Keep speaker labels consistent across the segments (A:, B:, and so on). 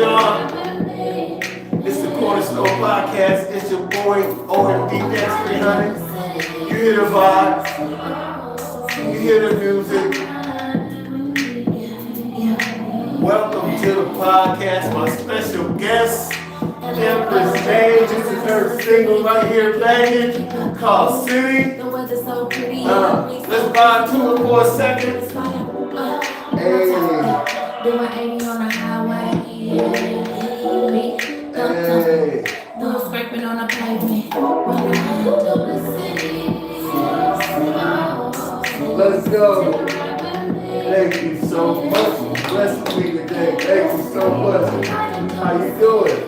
A: y'all. It's the Corner Store Podcast. It's your boy, OMD Dance 300. You hear the vibe. You hear the music. Welcome to the podcast. My special guest, Empress Nae. This is her single right here, banging, called City. Let's vibe to it for a second. Hey.
B: Doing 80 on the highway. Hey. Doing scraping on the pavement.
A: Let's go. Thank you so much. Bless me today. Thank you so much. How you doing?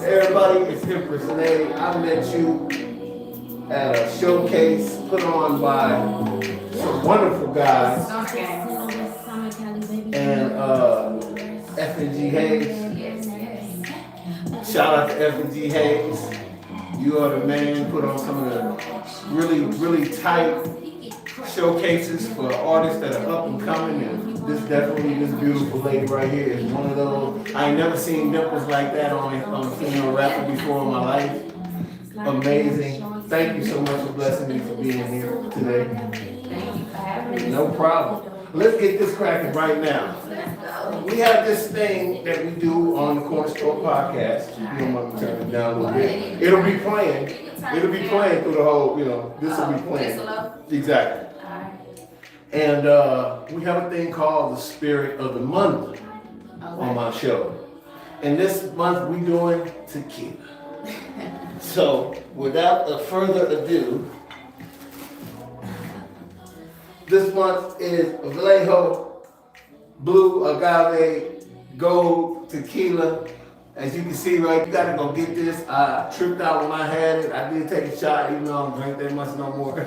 A: Everybody, it's Empress Nae. I met you at a showcase put on by some wonderful guys. And F&G Hayes. Shout out to F&G Hayes. You are the man. Put on some of the really tight showcases for artists that are up and coming. And this beautiful lady right here is one of those. I ain't never seen nipples like that on a female rapper before in my life. Amazing. Thank you so much for blessing me for being here today.
B: Thank you for having me.
A: No problem. Let's get this cracking right now. We have this thing that we do on the Corner Store Podcast. You don't want to turn it down a little bit. It'll be playing. It'll be playing through the whole, this will be playing. Exactly. And we have a thing called the Spirit of the Month on my show. And this month we're doing tequila. So without further ado, this month is Vallejo Blue Agave Gold Tequila. As you can see, right, you gotta go get this. I tripped out when I had it. I did take a shot, even though I don't drink that much no more.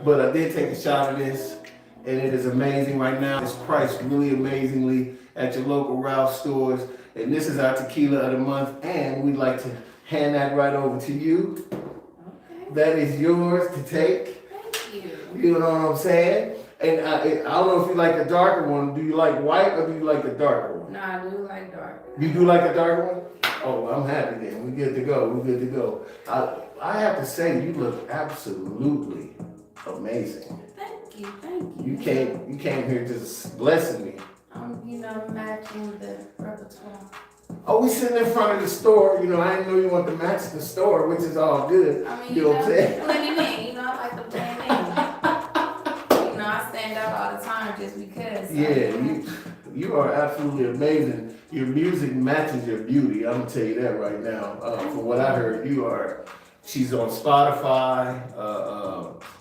A: But I did take a shot of this, and it is amazing right now. It's priced really amazingly at your local Ralph stores. And this is our tequila of the month, and we'd like to hand that right over to you. Okay. That is yours to take.
B: Thank you.
A: You know what I'm saying? And I don't know if you like the darker one. Do you like white or do you like the darker one?
B: No, I do like dark.
A: You do like the darker one? Oh, I'm happy then. We're good to go. We're good to go. I have to say, you look absolutely amazing.
B: Thank you.
A: You came here just blessing me.
B: Matching the repertoire.
A: Oh, we sitting in front of the store. I didn't know you want to match the store, which is all good. You know what I'm saying?
B: Blending in. I like to blend in. I stand out all the time just because.
A: Yeah, you are absolutely amazing. Your music matches your beauty. I'm gonna tell you that right now. From what I heard, she's on Spotify,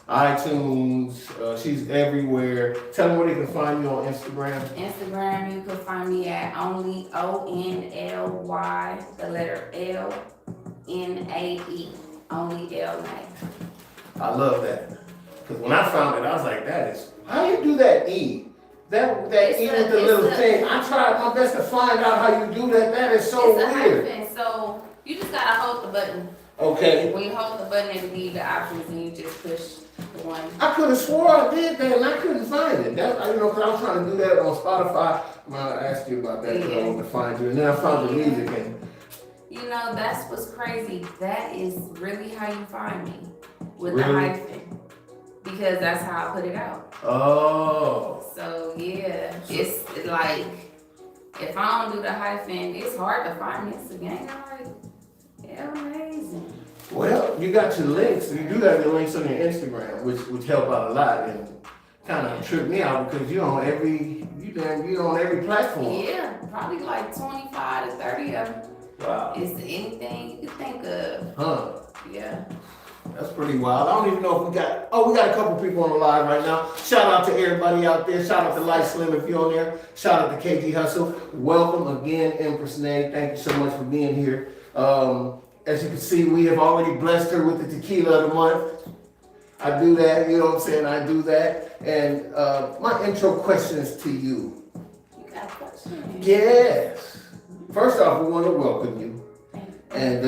A: iTunes, she's everywhere. Tell them where they can find you on Instagram.
B: Instagram, you can find me at only ONLY, the letter LNAE, only L Nae.
A: I love that. Because when I found it, I was like, how do you do that E? That E with the little thing. I tried my best to find out how you do that. That is so weird.
B: Hyphen, so you just gotta hold the button.
A: Okay.
B: When you hold the button, it will give you the options, and you just push the one.
A: I could have swore I did that, and I couldn't find it. Because I was trying to do that on Spotify. I asked you about that because I wanted to find you, and then I found the music. And
B: that's what's crazy. That is really how you find me with
A: really?
B: The hyphen, because that's how I put it out.
A: Oh.
B: So yeah, it's like if I don't do the hyphen, it's hard to find me. It's again amazing.
A: Well, you got your links. You do have your links on your Instagram, which help out a lot and kind of trip me out because you're on every platform.
B: Yeah, probably like 25 to 30 of them.
A: Wow.
B: Is anything you can think of.
A: Huh.
B: Yeah.
A: That's pretty wild. I don't even know if we got a couple people on the live right now. Shout out to everybody out there. Shout out to Life Slim if you're on there. Shout out to KG Hustle. Welcome again, Empress Nae. Thank you so much for being here. As you can see, we have already blessed her with the tequila of the month. I do that, you know what I'm saying? I do that. And my intro questions to you.
B: You got questions?
A: Yes. First off, we want to welcome you. And,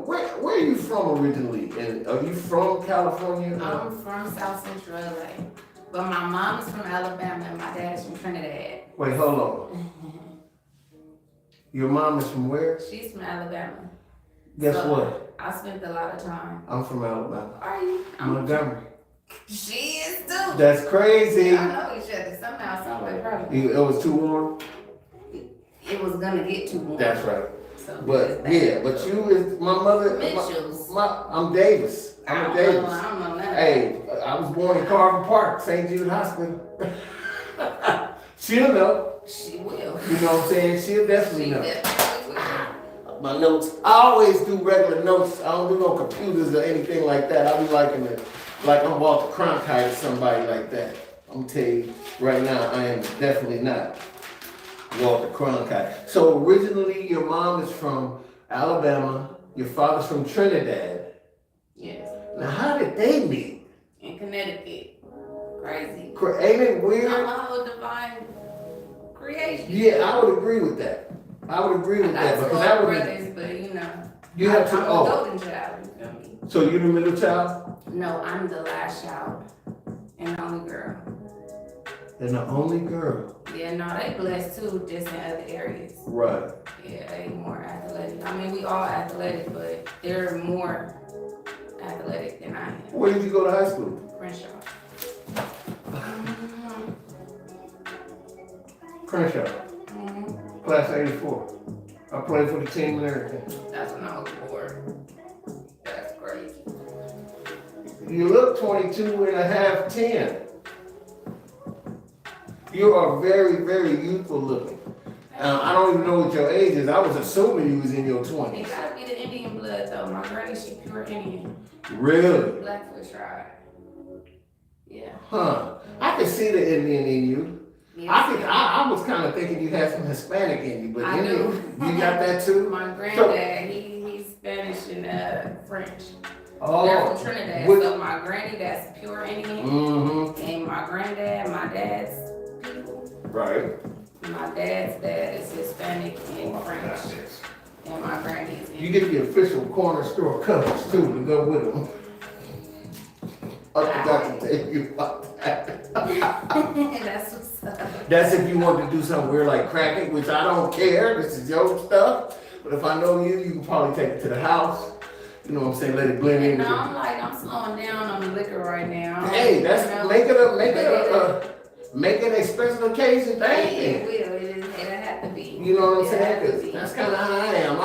A: where are you from originally? And are you from California?
B: I'm from South Central LA. But my mom is from Alabama and my dad is from Trinidad.
A: Wait, hold on. Your mom is from where?
B: She's from Alabama.
A: Guess
B: So,
A: what?
B: I spent a lot of time.
A: I'm from Alabama.
B: Are you?
A: Montgomery.
B: She is too.
A: That's crazy.
B: I know each other somehow, someway, probably.
A: It was too warm?
B: It was gonna get too warm.
A: That's right.
B: So
A: But yeah, but you is my mother.
B: Mitchells.
A: I'm Davis. I'm a Davis.
B: I don't know nothing.
A: Hey, I was born in Carver Park, St. Jude Hospital. She'll know.
B: She will.
A: You know what I'm saying? She'll definitely
B: She
A: know.
B: definitely will.
A: My notes. I always do regular notes. I don't do no computers or anything like that. I be like I'm Walter Cronkite or somebody like that. I'm gonna tell you right now, I am definitely not Walter Cronkite. So originally, your mom is from Alabama. Your father's from Trinidad.
B: Yes.
A: Now, how did they meet?
B: In Connecticut. Crazy.
A: Ain't it weird?
B: I'm a whole divine creation.
A: Yeah, I would agree with that. I would agree with that because that would be.
B: brothers, but you know.
A: You have to.
B: I'm a
A: Oh,
B: golden child. You feel me?
A: so you're the middle child
B: No, I'm the last child and only girl.
A: and the only girl.
B: Yeah, no, they blessed too, just in other areas.
A: Right.
B: Yeah, they more athletic. I mean, we all athletic, but they're more athletic than I am.
A: Where did you go to high school?
B: Crenshaw.
A: Crenshaw,
B: Mm-hmm.
A: class of '84. I played for the team and everything.
B: That's when I was born. That's crazy.
A: You look 22 and a half, 10. You are very, very youthful looking. I don't even know what your age is. I was assuming you was in your
B: It
A: 20s.
B: gotta be the Indian blood though. My granny, she pure Indian.
A: Really?
B: Blackfoot tribe. Yeah.
A: Huh. I can see the Indian in you.
B: Yes.
A: I was kind of thinking you had some Hispanic in you, but
B: I
A: Indian,
B: do.
A: you got that too?
B: My granddad, he's Spanish and French. They're
A: Oh.
B: from Trinidad.
A: What-
B: So my granny, that's pure Indian.
A: Mm-hmm.
B: And my granddad, my dad's people.
A: Right.
B: My dad's dad is Hispanic and French. And my granny's
A: You
B: Indian.
A: get the official corner store covers too to go with them. I forgot to tell you about that.
B: That's what's up.
A: That's if you want to do something weird like cracking, which I don't care. This is your stuff. But if I know you, you can probably take it to the house. You know what I'm saying? Let it blend in.
B: And
A: with
B: I'm slowing down on the liquor right now.
A: Hey, that's
B: You know?
A: make it a special occasion thing.
B: It will. It'll have to be.
A: You know what I'm
B: It'll
A: saying?
B: have to
A: 'Cause
B: be.
A: that's kind of how I am.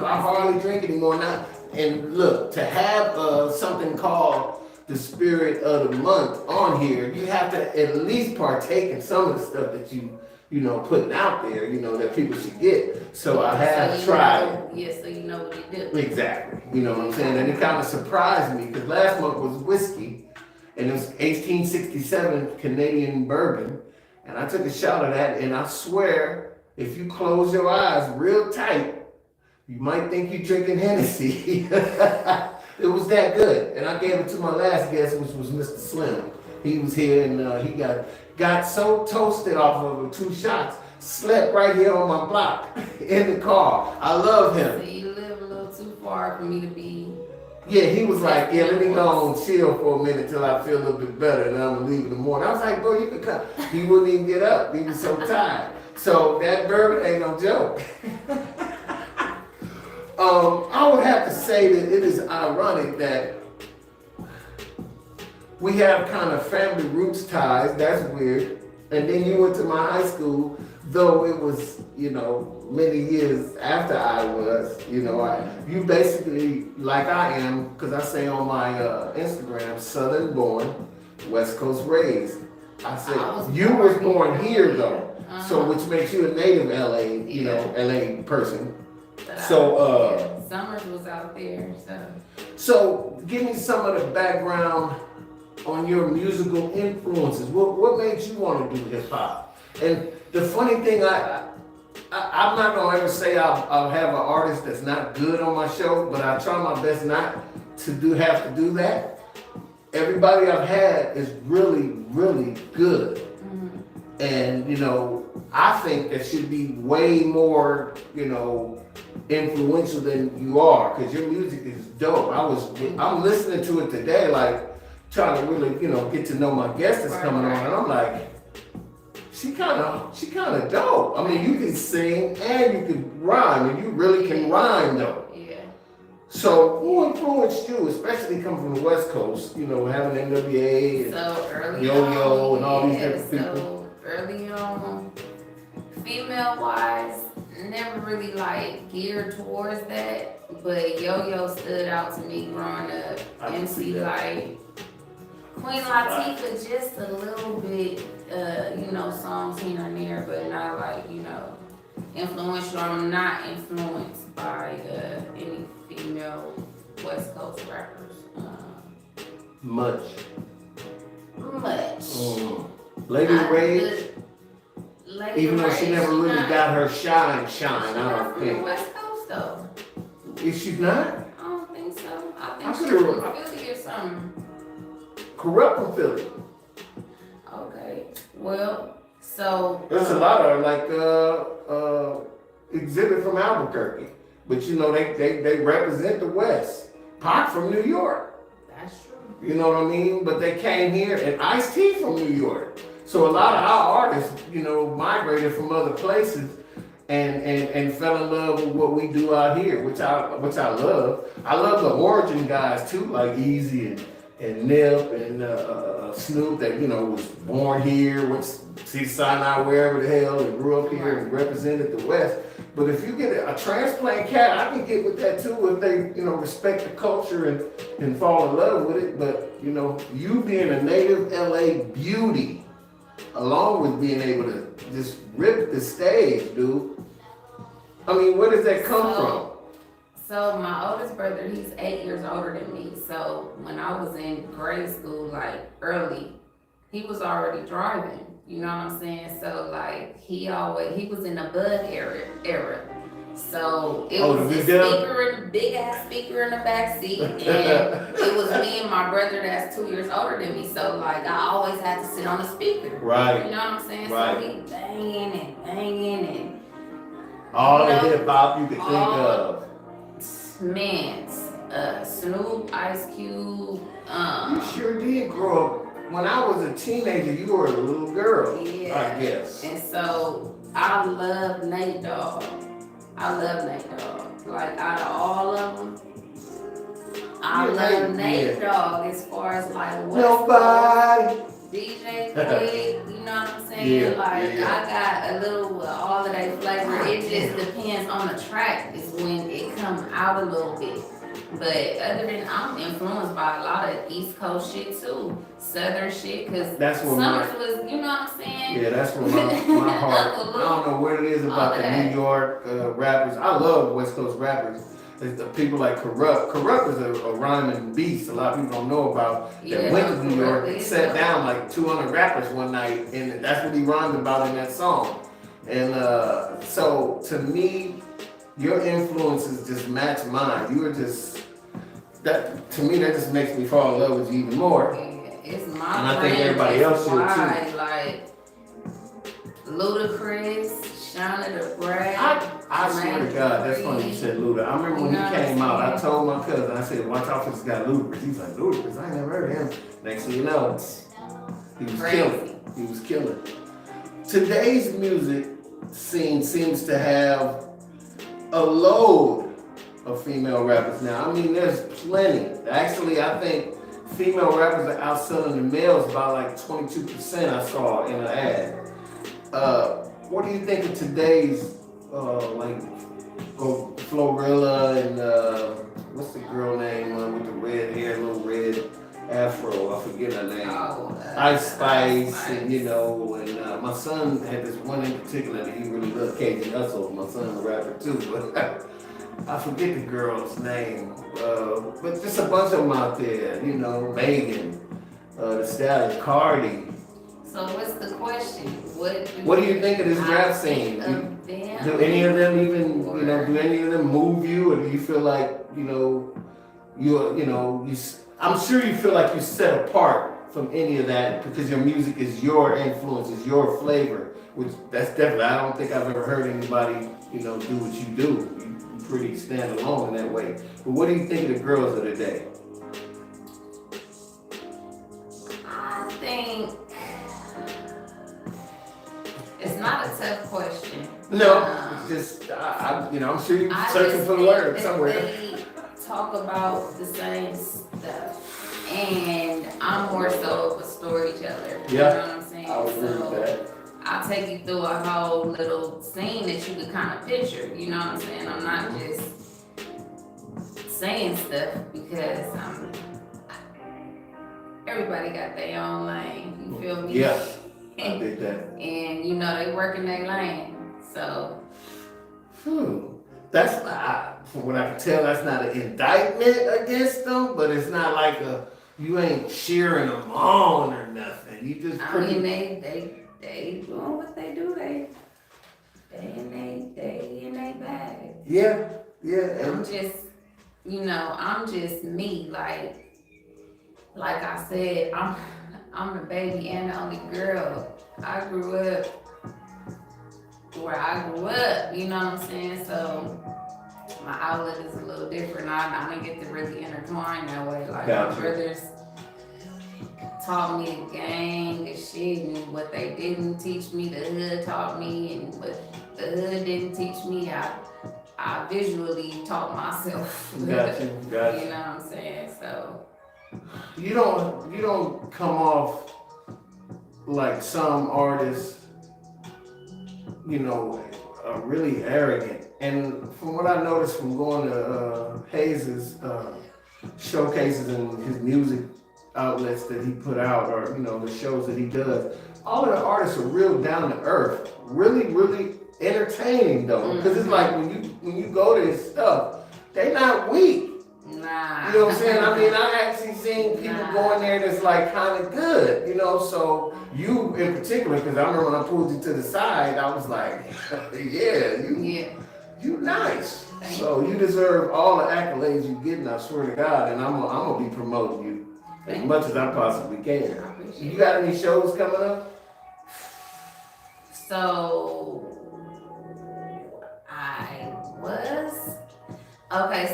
A: I hardly drink anymore now. And look, to have something called the spirit of the month on here, you have to at least partake in some of the stuff that you know putting out there. You know that people should get. So I have
B: you
A: tried.
B: know- Yeah, so you know what you do.
A: Exactly. You know what I'm saying? And it kind of surprised me because last month was whiskey and it was 1867 Canadian bourbon. And I took a shot of that and I swear, if you close your eyes real tight, you might think you're drinking Hennessy. It was that good. And I gave it to my last guest, which was Mr. Slim. He was here and he got so toasted off of 2 shots, slept right here on my block in the car. I love him.
B: So you live a little too far for me to be.
A: Yeah, he was like, yeah, let me go and chill for a minute till I feel a little bit better, and I'm gonna leave in the morning. I was like, bro, you could come. He wouldn't even get up. He was so tired. So that bourbon ain't no joke. I would have to say that it is ironic that we have kind of family roots ties. That's weird. And then you went to my high school, though it was, you know, many years after I was, you know, you basically, like I am, because I say on my Instagram, Southern born, West Coast raised. I said, you was born here though, so which makes you a native LA, you know, LA person. So,
B: Summers was out there, so.
A: So give me some of the background on your musical influences. What made you want to do hip hop? And the funny thing, I'm not gonna ever say I'll have an artist that's not good on my show, but I try my best not to have to do that. Everybody I've had is really, really good. Mm-hmm. And you know, I think that should be way more, you know, influential than you are, because your music is dope. I'm listening to it today, like trying to really, get to know my guest that's coming on, and I'm like, she kind of dope. I mean, you can sing and you can rhyme, and you really can rhyme though.
B: Yeah.
A: So who influenced you, especially coming from the West Coast, having NWA and
B: So early
A: Yo-Yo
B: on,
A: and all these different people?
B: So early on, female-wise, never really like geared towards that, but Yo-Yo stood out to me growing up. MC Light, Queen Latifah, just a little bit, songs here and there, but not like, influential. I'm not influenced by any female West Coast rappers.
A: Much.
B: Lady
A: Rage? Even though she never really got her shine, I don't think.
B: West Coast though.
A: Is she not?
B: I don't think so. I think
A: she's
B: from Philly or something.
A: Corrupt from Philly.
B: Okay. Well, so
A: there's a lot of exhibit from Albuquerque, but they represent the West. Pac from New York.
B: That's true.
A: You know what I mean? But they came here, and Ice-T from New York. So a lot of our artists, migrated from other places and fell in love with what we do out here, which I love. I love the origin guys too, like Easy and Nip and Snoop that was born here, went to Sinai, wherever the hell, and grew up here and represented the West. But if you get a transplant cat, I can get with that too if they respect the culture and fall in love with it. But you being a native LA beauty, along with being able to just rip the stage, dude. I mean, where does that come from?
B: So my oldest brother, he's 8 years older than me. So when I was in grade school, like early, he was already driving. You know what I'm saying? So like he was in the Bud era. So it was this big ass speaker in the back seat, and it was me and my brother that's 2 years older than me. So like I always had to sit on the speaker.
A: Right.
B: You know what I'm saying? Right. So he banging and
A: all the hip hop you could think of.
B: Man, Snoop, Ice Cube.
A: You sure did grow up. When I was a teenager, you were a little girl, I guess.
B: And so I love Nate Dogg. Like out of all of them, I love Nate Dogg as far as like what
A: nobody.
B: DJ Quick, you know what I'm saying? I got a little all of that flavor. It just depends on the track is when it comes out a little bit. But other than I'm influenced by a lot of East Coast shit too, Southern shit, because Summers was, you know what I'm saying?
A: Yeah, that's where my heart. I don't know what it is about the New York rappers. I love West Coast rappers. The people like Corrupt. Corrupt is a rhyming beast. A lot of people don't know about. That went to New York and sat down like 200 rappers one night, and that's what he rhymed about in that song. And so to me, your influences just match mine. You were just that to me. That just makes me fall in love with you even more.
B: It's my
A: and I think everybody else should too.
B: Like Ludacris, Shauna the Brad.
A: I swear to God, that's funny you said Luda. I remember when he came out, I told my cousin, I said, watch out for this guy Ludacris. He's like, Ludacris, I ain't never heard of him. Next thing you know, he was killing. He was killing. Today's music scene seems to have a load of female rappers now. I mean, there's plenty. Actually, I think female rappers are outselling the males by like 22%. I saw in an ad. What do you think of today's like Florilla and what's the girl name with the red hair, little red afro? I forget her name. Ice Spice, and and my son had this one in particular that he really loved, KG Hustle. My son's a rapper too, but I forget the girl's name. But just a bunch of them out there, Megan, the Stallion, Cardi.
B: So what's the question?
A: What do you think of this rap scene? Do any of them even, do any of them move you, or do you feel like, I'm sure you feel like you're set apart from any of that because your music is your influence, is your flavor, which that's definitely, I don't think I've ever heard anybody, do what you do. You pretty stand alone in that way. But what do you think of the girls of the day?
B: question.
A: No, it's just I'm sure you're
B: I
A: searching
B: just
A: for the
B: think
A: word
B: that
A: somewhere.
B: they talk about the same stuff, and I'm more so of a storyteller. You know what I'm saying?
A: I would agree with that.
B: I'll take you through a whole little scene that you could kind of picture. You know what I'm saying? I'm not just saying stuff because everybody got their own lane. You feel me?
A: Yeah, I did that.
B: And you know they work in their lane, so.
A: That's from what I can tell, that's not an indictment against them, but it's not like you ain't cheering them on or nothing. You just
B: I mean, they doing what they do. They in they bag.
A: Yeah.
B: I'm just me. Like I said, I'm the baby and the only girl. I grew up where I grew up. You know what I'm saying? So my outlook is a little different. I didn't get to really intertwine that way. Like my brothers taught me the gang and shit, and what they didn't teach me, the hood taught me, and what the hood didn't teach me, I visually taught myself.
A: Got you.
B: You know what I'm saying? So
A: you don't come off like some artists, really arrogant. And from what I noticed from going to Hayes' showcases and his music outlets that he put out, or the shows that he does, all of the artists are real down to earth, really, really entertaining though. Because it's like when you go to his stuff, they not weak.
B: Nah.
A: You know what I'm saying? I mean, I actually seen people going there that's like kind of good, so you in particular, because I remember when I pulled you to the side, I was like, you nice. So you deserve all the accolades you get, and I swear to God, and I'm gonna be promoting you as much as I possibly can. You got any shows coming up?
B: So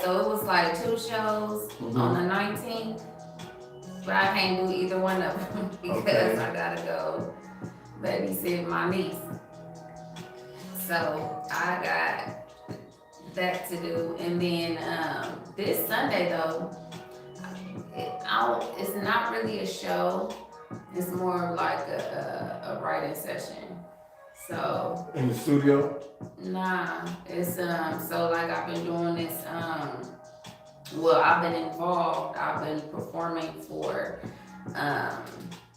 B: so it was like 2 shows on the 19th, but I can't do either one of them because I gotta go babysit my niece. So I got that to do, and then this Sunday though, it's not really a show. It's more like a writing session. So
A: in the studio?
B: Nah, it's so like I've been doing this I've been involved. I've been performing for a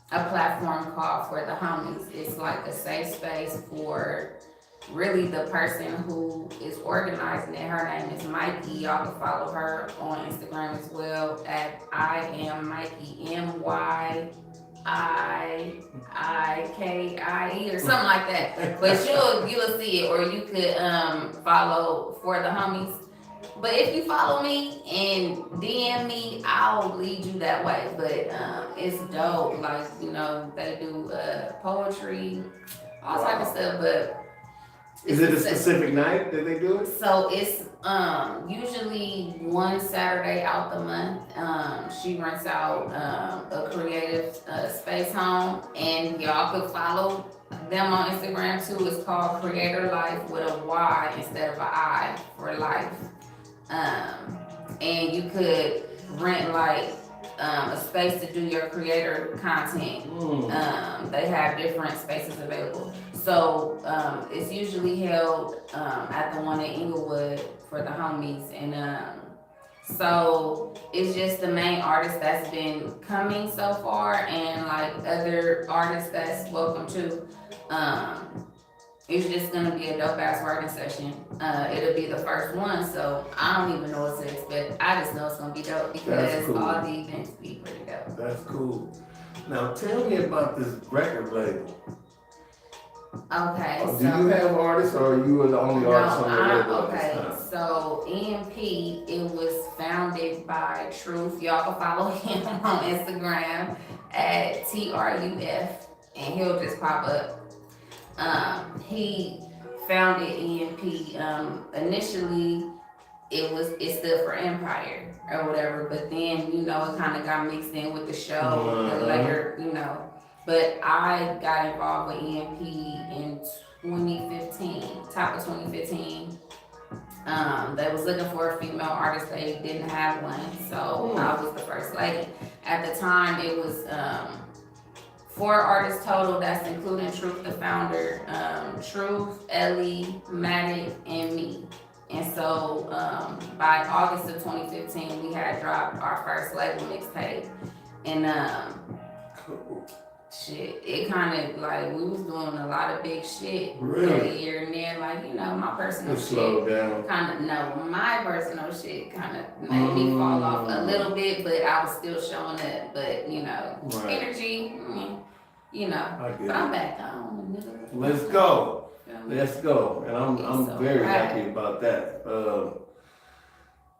B: platform called For the Homies. It's like a safe space for really the person who is organizing it. Her name is Mikey. Y'all can follow her on Instagram as well at I am Mikey, MYIKIE or something like that. But you'll see it, or you could follow For the Homies. But if you follow me and DM me, I'll lead you that way. But it's dope. Like, they do poetry, all type of stuff. But
A: is it a specific night that they do it?
B: So it's usually one Saturday out the month. She rents out a creative space home, and y'all could follow them on Instagram too. It's called Creator Life with a Y instead of an I for life. And you could rent like a space to do your creator content. They have different spaces available. So it's usually held at the one in Inglewood For the Homies, and so it's just the main artist that's been coming so far, and like other artists that's welcome to. It's just gonna be a dope ass writing session. It'll be the first one, so I don't even know what to expect. I just know it's gonna be dope because all the events be pretty dope.
A: That's cool. Now tell me about this record label.
B: Okay.
A: Do you have artists, or are you the only artist on your label?
B: Okay, so EMP, it was founded by Truth. Y'all can follow him on Instagram at TRUF, and he'll just pop up. He founded EMP. Initially, it stood for Empire or whatever, but then it kind of got mixed in with the show and later, But I got involved with EMP in 2015, top of 2015. They was looking for a female artist. They didn't have one, so I was the first lady. At the time, it was 4 artists total. That's including Truth, the founder, Truth, Ellie, Matic, and me. And so by August of 2015, we had dropped our first label mixtape, and shit, it kind of like we was doing a lot of big shit every year, and then like my personal shit kind of my personal shit kind of made me fall off a little bit, but I was still showing up. But energy, but I'm back on.
A: Let's go, and I'm so very happy about that.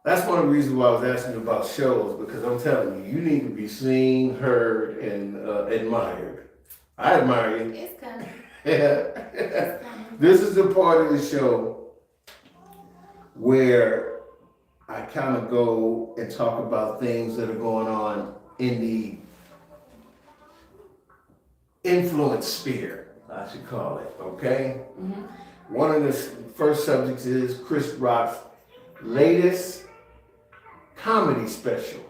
A: That's one of the reasons why I was asking you about shows, because I'm telling you, you need to be seen, heard, and admired. I admire you.
B: It's coming.
A: Yeah. This is the part of the show where I kind of go and talk about things that are going on in the influence sphere, I should call it, okay? Mm-hmm. One of the first subjects is Chris Rock's latest comedy special.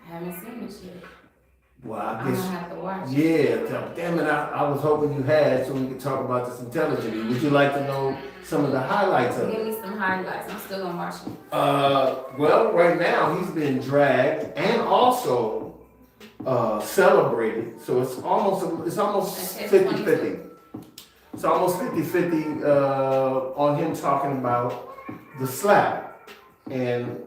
B: I haven't seen it yet.
A: Well, I guess.
B: I'm gonna have to watch it.
A: Yeah, damn it, I was hoping you had so we could talk about this intelligently. Would you like to know some of the highlights of it?
B: Give me some highlights. I'm still gonna watch it.
A: Well, right now he's been dragged and also celebrated. So it's almost 50-50. It's almost 50-50 on him talking about the slap and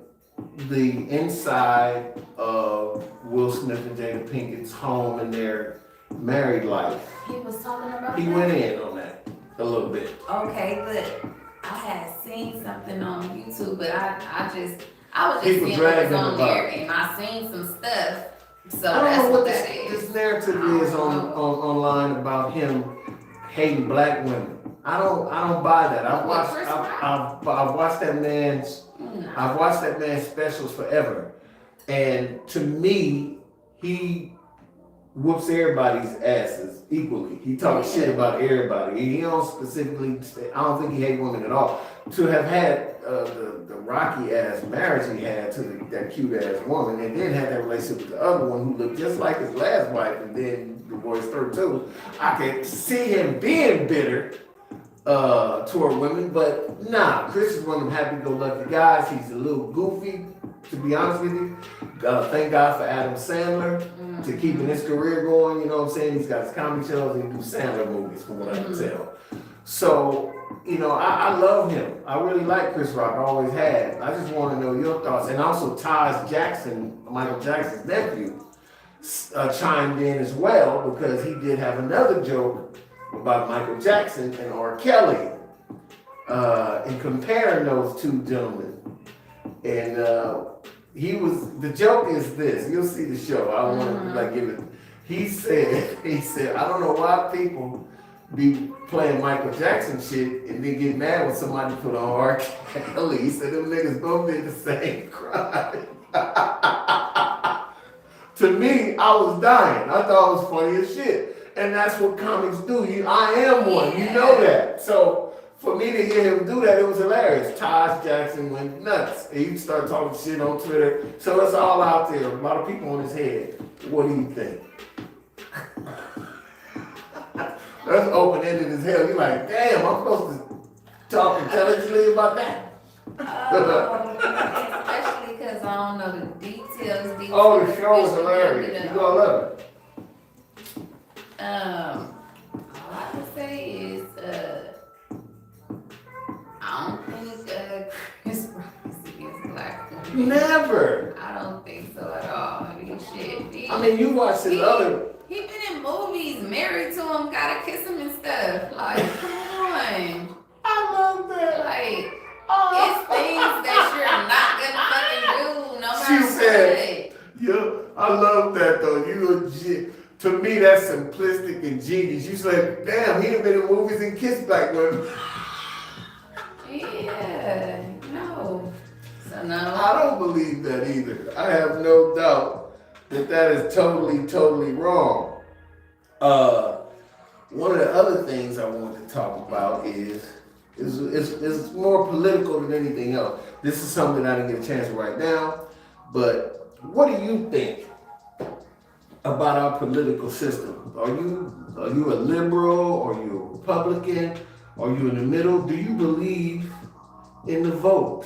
A: the inside of Will Smith and Jada Pinkett's home and their married life.
B: He was talking about
A: He went in on that a little bit.
B: Okay, good. I had seen something on YouTube, but I was just
A: People
B: seeing what was on
A: about
B: there, and I seen some stuff. So
A: I don't
B: that's
A: know
B: what
A: this,
B: that is.
A: this narrative is online about him hating black women. I don't buy that. I've watched that man's I've watched that man's specials forever, and to me, he whoops everybody's asses equally. He talks shit about everybody. He don't specifically. I don't think he hates women at all. To have had the rocky ass marriage he had to that cute ass woman, and then had that relationship with the other one who looked just like his last wife, and then divorced her too. I can see him being bitter toward women, but nah, Chris is one of them happy-go-lucky guys. He's a little goofy, to be honest with you. Thank God for Adam Sandler to keeping his career going. You know what I'm saying? He's got his comedy shows and he do Sandler movies, from what I can tell. So, I love him. I really like Chris Rock. I always have. I just want to know your thoughts. And also, Taj Jackson, Michael Jackson's nephew, chimed in as well, because he did have another joke about Michael Jackson and R. Kelly, and comparing those two gentlemen. And the joke is this, you'll see the show, I don't want to give it. He said, I don't know why people be playing Michael Jackson shit and then get mad when somebody put on R. Kelly. He said, them niggas both did the same crime. To me, I was dying. I thought it was funny as shit. And that's what comics do. I am one. You know that. So for me to hear him do that, it was hilarious. Taj Jackson went nuts. He started talking shit on Twitter. So it's all out there. A lot of people on his head. What do you think? That's open-ended as hell. You're like, damn, I'm supposed to talk intelligently about that.
B: Especially because I don't know the details.
A: Oh, the show was hilarious. You're going to love it.
B: All I can say is, I don't think Chris Rock is against black women.
A: Never.
B: I don't think so at all. I mean, shit.
A: You watched his other.
B: He been in movies, married to him, gotta kiss him and stuff. Like, come on.
A: I love that.
B: Like, it's things that you're not gonna fucking do, no matter
A: She said, yeah, I love that though. You legit. To me, that's simplistic and genius. You said, damn, he done been in movies and kissed black women.
B: Yeah, no. So no.
A: I don't believe that either. I have no doubt that is totally, totally wrong. one of the other things I wanted to talk about is more political than anything else. This is something I didn't get a chance to write down, but what do you think about our political system? Are you a liberal? Are you a Republican? Are you in the middle? Do you believe in the vote?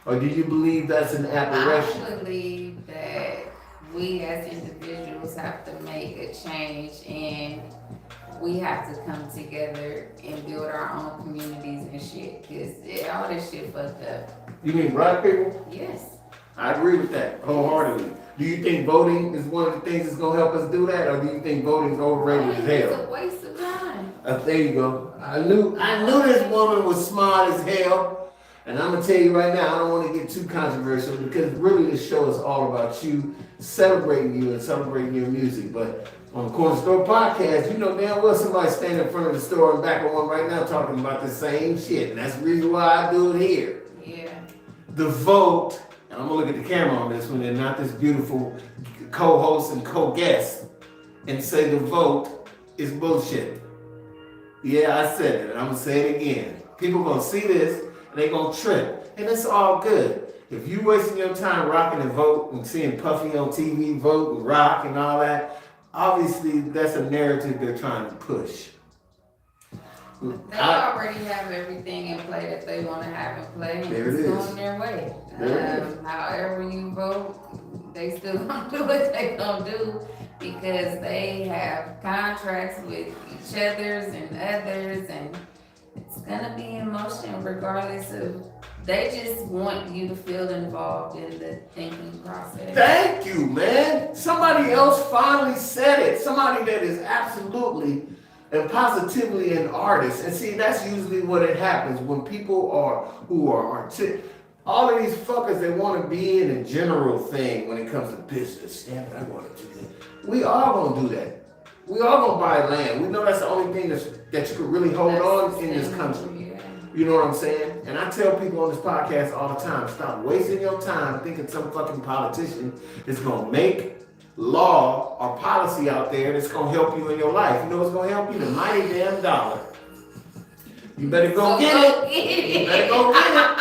A: Or do you believe that's an aberration?
B: I believe that we as individuals have to make a change, and we have to come together and build our own communities and shit, because all this shit fucked up.
A: You mean black people?
B: Yes.
A: I agree with that wholeheartedly. Do you think voting is one of the things that's going to help us do that, or do you think voting is overrated as
B: It's
A: hell?
B: a waste of time.
A: There you go. I knew this woman was smart as hell, and I'm gonna tell you right now, I don't want to get too controversial because really this show is all about you, celebrating you and celebrating your music. But on the Corner Store Podcast, you know damn well somebody standing in front of the store and back of one right now talking about the same shit, and that's the reason why I do it here.
B: Yeah.
A: The vote. And I'm gonna look at the camera on this one and not this beautiful co-host and co-guest and say the vote is bullshit. Yeah, I said it, and I'm gonna say it again. People gonna see this and they gonna trip, and it's all good. If you wasting your time rocking and vote and seeing Puffy on TV vote and rock and all that, obviously that's a narrative they're trying to push.
B: They already have everything in play that they want to have in play, and
A: There
B: it's
A: it is.
B: going their way.
A: There it is.
B: However you vote, they still gonna do what they gonna do because they have contracts with each others and others, and it's gonna be in motion regardless of. They just want you to feel involved in the thinking process.
A: Thank you, man. Somebody else finally said it. Somebody that is absolutely and positively an artist. And see, that's usually what it happens when people who are artistic. All of these fuckers, they want to be in a general thing when it comes to business. Damn it, I want to do that. We are going to do that. We are going to buy land. We know that's the only thing that you could really hold on in this country.
B: Yeah.
A: You know what I'm saying? And I tell people on this podcast all the time, stop wasting your time thinking some fucking politician is going to make law or policy out there that's going to help you in your life. You know what's going to help you? The mighty damn dollar. You better go get it. You better go get it.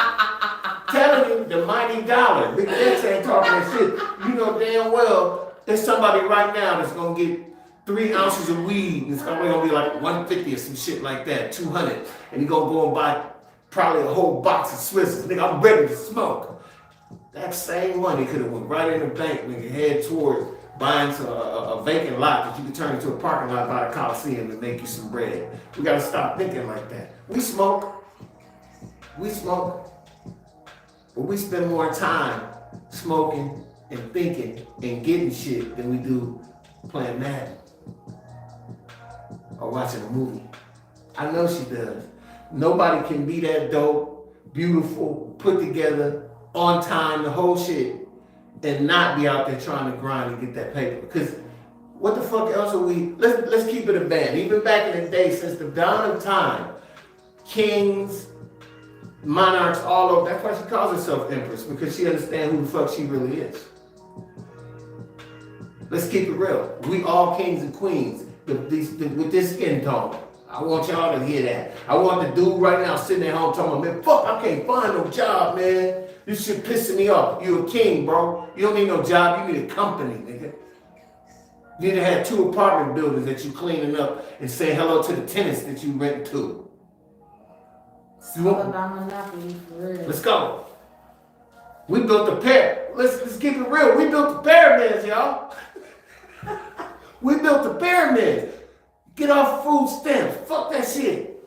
A: Telling you, the mighty dollar. Big X ain't talking that shit. You know damn well there's somebody right now that's going to get 3 ounces of weed, and it's only gonna be like 150 or some shit like that, 200, and he gonna go and buy probably a whole box of Swisses. Nigga, I'm ready to smoke. That same money could have went right in the bank, nigga, head towards buying a vacant lot that you could turn into a parking lot by the Coliseum and make you some bread. We gotta stop thinking like that. We smoke, but we spend more time smoking and thinking and getting shit than we do playing Madden or watching a movie. I know she does. Nobody can be that dope, beautiful, put together, on time, the whole shit, and not be out there trying to grind and get that paper. Because what the fuck else are we? Let's keep it a band. Even back in the day, since the dawn of time, kings, monarchs, all over. That's why she calls herself Empress, because she understands who the fuck she really is. Let's keep it real. We all kings and queens with this skin tone. I want y'all to hear that. I want the dude right now sitting at home talking about, man, fuck, I can't find no job, man. This shit pissing me off. You a king, bro. You don't need no job. You need a company, nigga. You need to have 2 apartment buildings that you cleaning up and say hello to the tenants that you rent to.
B: It's all about monopoly for real.
A: Let's go. We built the let's keep it real. We built the pyramids, y'all. We built the pyramids. Get off food stamps. Fuck that shit.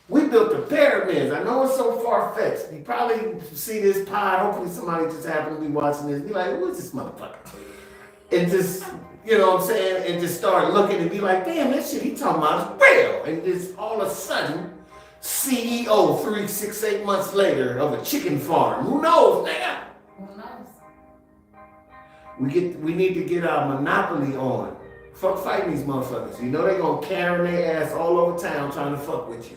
A: We built the pyramids. I know it's so far-fetched. You probably see this pod. Hopefully somebody just happened to be watching this. Be like, who is this motherfucker? And just, you know what I'm saying? And just start looking and be like, damn, that shit he talking about is real. And just all of a sudden, CEO 3, 6, 8 months later of a chicken farm. Who knows, nigga?
B: Who knows?
A: We need to get our monopoly on. Fuck fighting these motherfuckers. You know they gonna carry their ass all over town trying to fuck with you.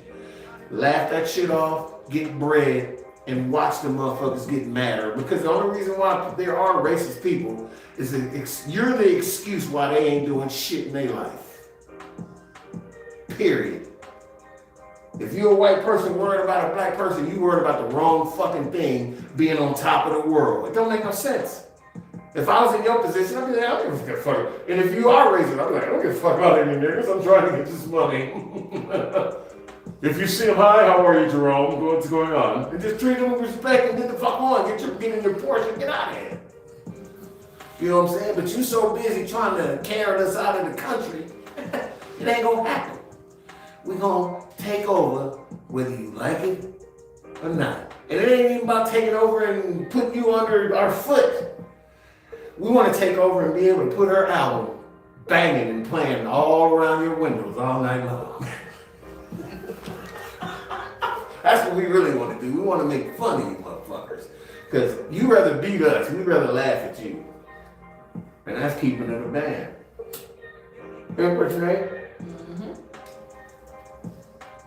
A: Laugh that shit off, get bread, and watch the motherfuckers get madder. Because the only reason why there are racist people is that you're the excuse why they ain't doing shit in their life. Period. If you're a white person worried about a black person, you worried about the wrong fucking thing being on top of the world. It don't make no sense. If I was in your position, I'd be like, I don't give a fuck. And if you are racist, I'd be like, I don't give a fuck about any niggas. I'm trying to get this money. If you see him, hi, how are you, Jerome? What's going on? And just treat him with respect and get the fuck on. Get in your Porsche and get out of here. You know what I'm saying? But you so busy trying to carry us out of the country, it ain't gonna happen. We're gonna take over whether you like it or not. And it ain't even about taking over and putting you under our foot. We want to take over and be able to put her album banging and playing all around your windows all night long. That's what we really want to do. We want to make fun of you motherfuckers. Because you rather beat us, we'd rather laugh at you. And that's keeping it a band. Empress Nae?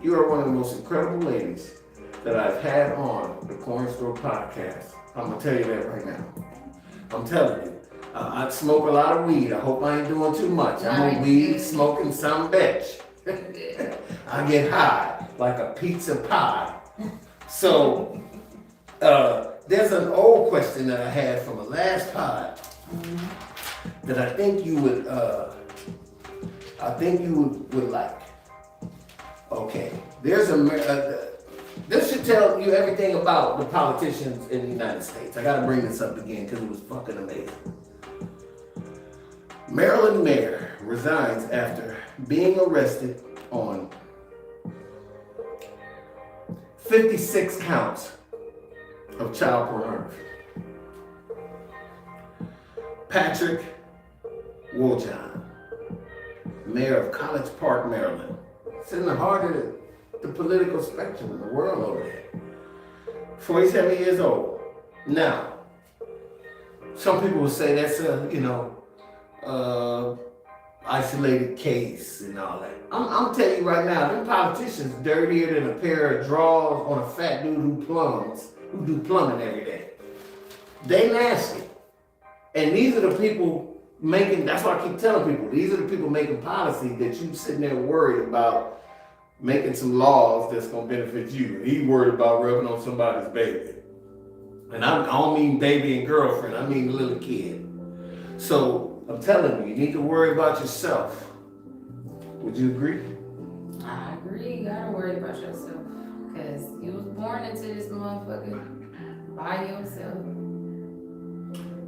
A: You are one of the most incredible ladies that I've had on the Corner Store Podcast. I'm going to tell you that right now. I'm telling you. I smoke a lot of weed. I hope I ain't doing too much. I'm a weed smoking some bitch. I get high like a pizza pie. So, there's an old question that I had from a last pod that I think you would like. Okay, there's this should tell you everything about the politicians in the United States. I gotta bring this up again because it was fucking amazing. Maryland mayor resigns after being arrested on 56 counts of child pornography. Patrick Woljohn, mayor of College Park, Maryland. It's in the heart of the political spectrum in the world over there. 47 years old. Now, some people will say that's a, isolated case and all that. I'm telling you right now, them politicians dirtier than a pair of drawers on a fat dude who do plumbing every day. They nasty. And these are the people that's why I keep telling people, these are the people making policy that you sitting there worried about making some laws that's gonna benefit you. He worried about rubbing on somebody's baby. And I don't mean baby and girlfriend, I mean little kid. So I'm telling you, you need to worry about yourself. Would you agree?
B: I agree. You gotta worry about yourself. Because you was born into this motherfucker by yourself.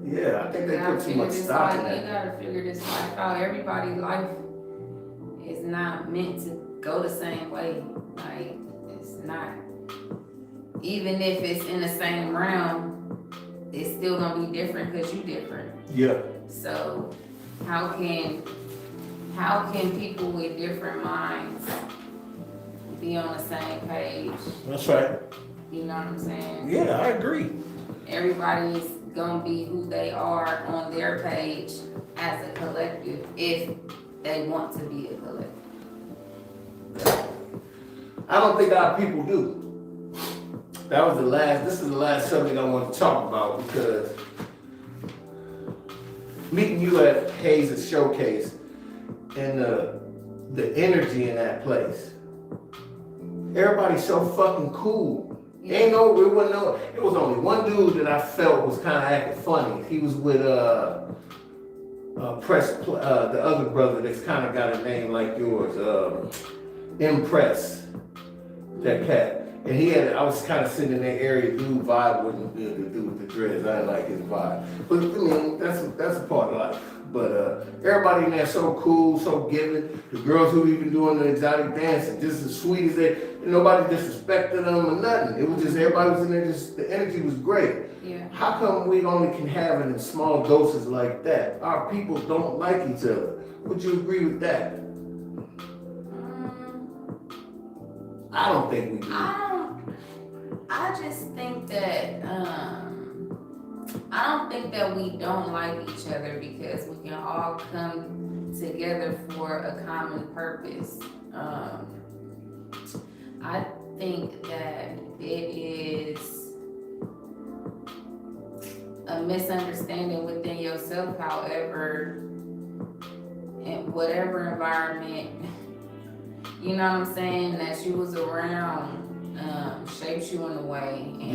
A: Yeah, I think they put too much stock in that.
B: You gotta figure this life out. Everybody's life is not meant to go the same way. Like, it's not. Even if it's in the same realm, it's still gonna be different because you different.
A: Yeah.
B: So how can people with different minds be on the same page?
A: That's right.
B: You know what I'm saying?
A: Yeah, I agree.
B: Everybody's gonna be who they are on their page as a collective if they want to be a collective.
A: I don't think our people do. This is the last subject I want to talk about because meeting you at Hayes' showcase and the energy in that place. Everybody's so fucking cool. It was only one dude that I felt was kind of acting funny. He was with the other brother that's kind of got a name like yours, Empress, that cat. And I was kind of sitting in that area, dude vibe wasn't good to do with the dreads. I didn't like his vibe. But I mean, that's a part of life. But everybody in there so cool, so giving. The girls who even doing the exotic dancing, just as sweet as they, nobody disrespected them or nothing. It was just, everybody was in there, the energy was great.
B: Yeah. How
A: come we only can have it in small doses like that? Our people don't like each other. Would you agree with that? I don't think we do.
B: I just think that I don't think that we don't like each other because we can all come together for a common purpose. I think that it is a misunderstanding within yourself, however, in whatever environment you know what I'm saying, that you was around shapes you in a way, and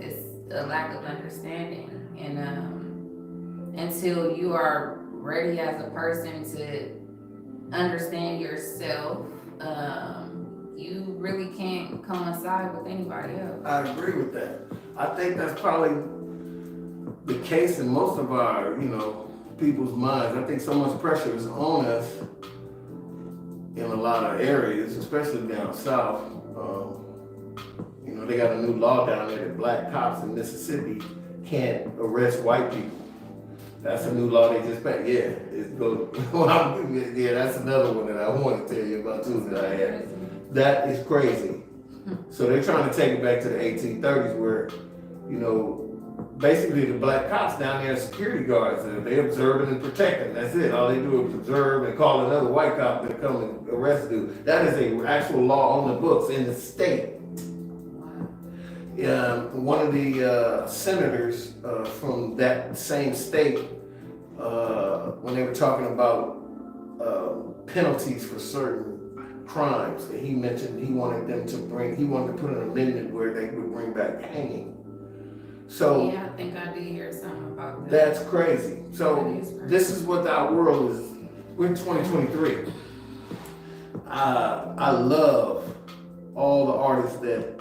B: it's a lack of understanding, and until you are ready as a person to understand yourself, you really can't coincide with anybody else.
A: I agree with that. I think that's probably the case in most of our, people's minds. I think so much pressure is on us in a lot of areas, especially down south. They got a new law down there that black cops in Mississippi can't arrest white people. That's a new law they just passed. Yeah, that's another one that I want to tell you about too that I had. That is crazy. So they're trying to take it back to the 1830s where, basically the black cops down there are security guards. They observing and protecting. That's it. All they do is observe and call another white cop to come and arrest you. That is an actual law on the books in the state. One of the senators from that same state, when they were talking about penalties for certain crimes, he mentioned he wanted to put an amendment where they would bring back hanging. So
B: yeah, I think I did hear something about that.
A: That's crazy. So this is what our world is. We're in 2023. I love all the artists that,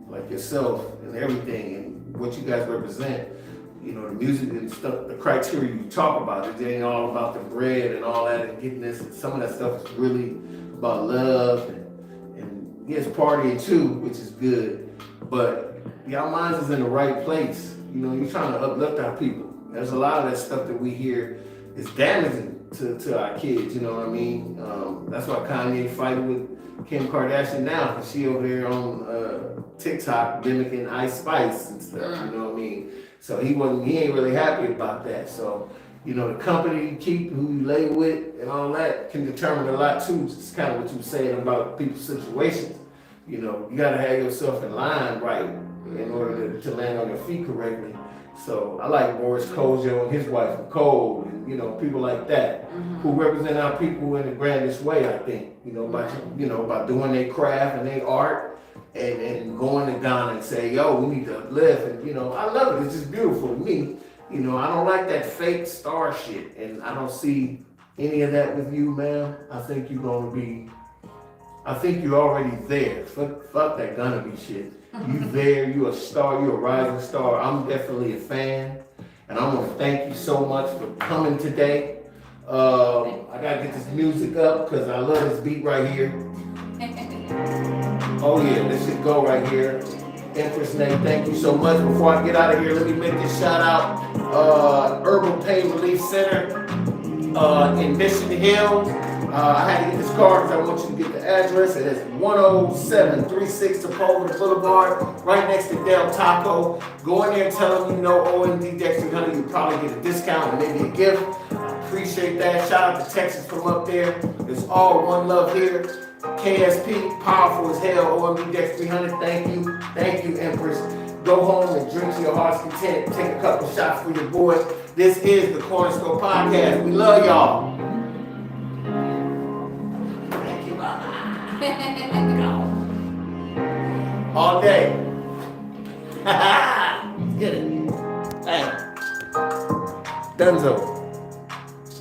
A: like yourself and everything, and what you guys represent. The music and stuff, the criteria you talk about. It ain't all about the bread and all that and getting this. And some of that stuff is really about love and yes, partying too, which is good. But y'all minds is in the right place. You're trying to uplift our people. There's a lot of that stuff that we hear is damaging to our kids, you know what I mean? That's why Kanye fighting with Kim Kardashian now, because she over there on TikTok mimicking Ice Spice and stuff, you know what I mean? So he ain't really happy about that. So, the company you keep, who you lay with, and all that can determine a lot too. It's kind of what you were saying about people's situations. You gotta have yourself in line right in order to land on your feet correctly. So I like Boris Kojo and his wife Nicole, and people like that who represent our people in the grandest way. I think by doing their craft and their art and going to Ghana and say, yo, we need to uplift, and I love it. It's just beautiful to me. I don't like that fake star shit, and I don't see any of that with you, man. I think you're already there. Fuck that gonna be shit. You there, you a star, you a rising star. I'm definitely a fan. And I want to thank you so much for coming today. I gotta get this music up because I love this beat right here. Oh yeah, this should go right here. Empress Nae, thank you so much. Before I get out of here, let me make this shout out. Herbal Pain Relief Center in Mission Hill. I had to get this card because I want you to get the address. It is 10736 Sepulveda Boulevard, right next to Del Taco. Go in there and tell them OMD Dexter Honey. You probably get a discount and maybe a gift. I appreciate that. Shout out to Texas from up there. It's all one love here. KSP, powerful as hell. OMD Dex 300. Thank you, Empress. Go home and drink to your heart's content. Take a couple shots for your boy. This is the Corner Store Podcast. We love y'all. All day. Let's get it. Hey. Dunzo.